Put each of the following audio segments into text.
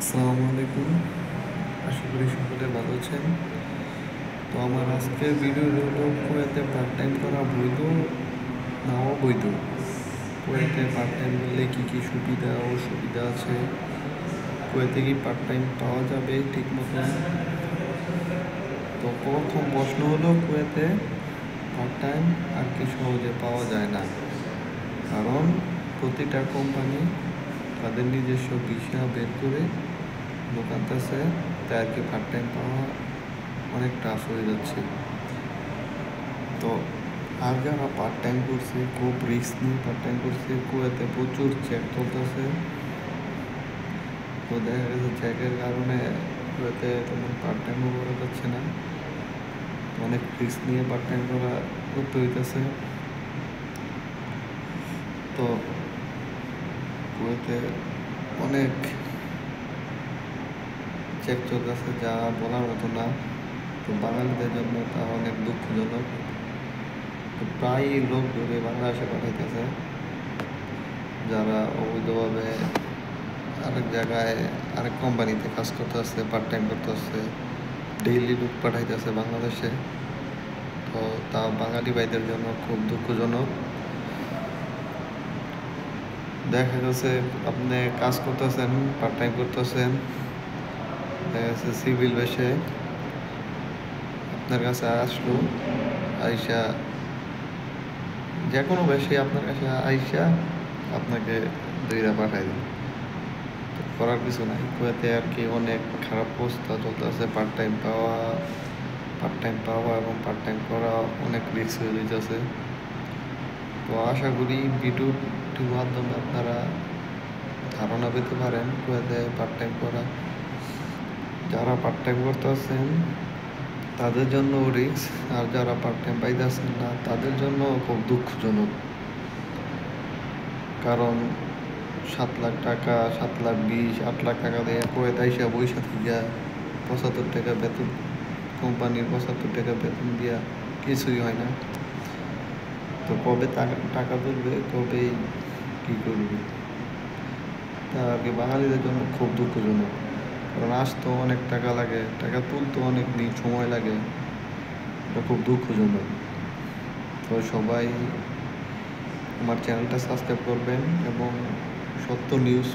আসসালামু আলাইকুম। আশা করি সকলে ভালো আছেন। তো আমার আজকের ভিডিও হলো কুয়েতে পার্ট টাইম করা বৈধ না অবৈধ। কুয়েতে পার্ট টাইম করলে কী কী সুবিধা অসুবিধা আছে, কুয়েতে কি পার্ট টাইম পাওয়া যাবে ঠিক মতো। তো প্রথম প্রশ্ন হলো কুয়েতে পার্ট টাইম আর কি সহজে পাওয়া যায় না, কারণ প্রতিটা কোম্পানি তাদের নিজস্ব ভিসা বের করে দোকানতেছে, তাই আর কি পার্ট টাইম পাওয়া অনেক টাফ হয়ে যাচ্ছে। তো আর যারা পার্ট টাইম করছে খুব রিস্ক নিয়ে পার্ট টাইম করছে, কুয়েতে প্রচুর চেক চলতেছে। তো দেখা গেছে চেকের কারণে কুয়েতে তেমন পার্ট টাইমও করা যাচ্ছে না, অনেক রিস্ক নিয়ে পার্ট টাইম করতে হইতেছে। তো কুয়েতে অনেক চেক চলতেছে, যা বলার মতো না। তো বাঙালিদের জন্য তা অনেক দুঃখজনক। তো প্রায়ই লোক ধরে বাংলাদেশে পাঠাইতেছে, যারা অবৈধভাবে আরেক জায়গায় আরেক কোম্পানিতে কাজ করতেছে, পার্ট টাইম করতেছে, ডেইলি লোক পাঠাইতেছে বাংলাদেশে। তো তা বাঙালি ভাইদের জন্য খুব দুঃখজনক। দেখা গেছে আপনি কাজ করতেছেন, পার্ট টাইম করতেছেন, দেখা গেছে সিভিল বেশে আপনার কাছে আসলো, আইসা যে কোনো বেশি আপনার কাছে আইসা আপনাকে দুইটা পাঠাই দিন। করার কিছু নাই। কুয়েতে আর কি অনেক খারাপ অবস্থা চলতেছে, পার্ট টাইম পাওয়া এবং পার্ট টাইম করা অনেক রিস্ক হয়ে যেতেছে। তো আশা করি ভিডিওটির মাধ্যমে আপনারা ধারণা পেতে পারেন কুয়েতে পার্ট টাইম করা। যারা পার্ট টাইম করতেছেন তাদের জন্য রিস্ক, আর যারা পার্ট টাইম পাইতেছেন না তাদের জন্য খুব দুঃখজনক। কারণ 7 লাখ টাকা, 7,20,000, 8 লাখ টাকা দিয়ে কুয়েতে আইসা বইসা থেকে 75 টাকা বেতন, কোম্পানির 75 টাকা বেতন দিয়া কিছুই হয় না। তো কবে টাকা তুলবে, কবেই কী করবে, তা আর কি বাঙালিদের জন্য খুব দুঃখজনক। কারণ আসতেও অনেক টাকা লাগে, টাকা তুলতেও অনেক দিন সময় লাগে, এটা খুব দুঃখজনক। তো সবাই আমার চ্যানেলটা সাবস্ক্রাইব করবেন এবং সত্য নিউজ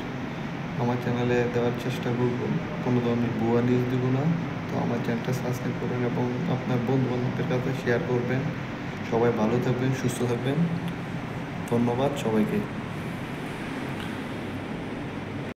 আমার চ্যানেলে দেওয়ার চেষ্টা করব, কোনো ধরনের ভুয়া নিউজ দেব না। তো আমার চ্যানেলটা সাবস্ক্রাইব করবেন এবং আপনার বন্ধু বান্ধবদের কাছে শেয়ার করবেন। সবাই ভালো থাকবেন, সুস্থ থাকবেন। ধন্যবাদ সবাইকে।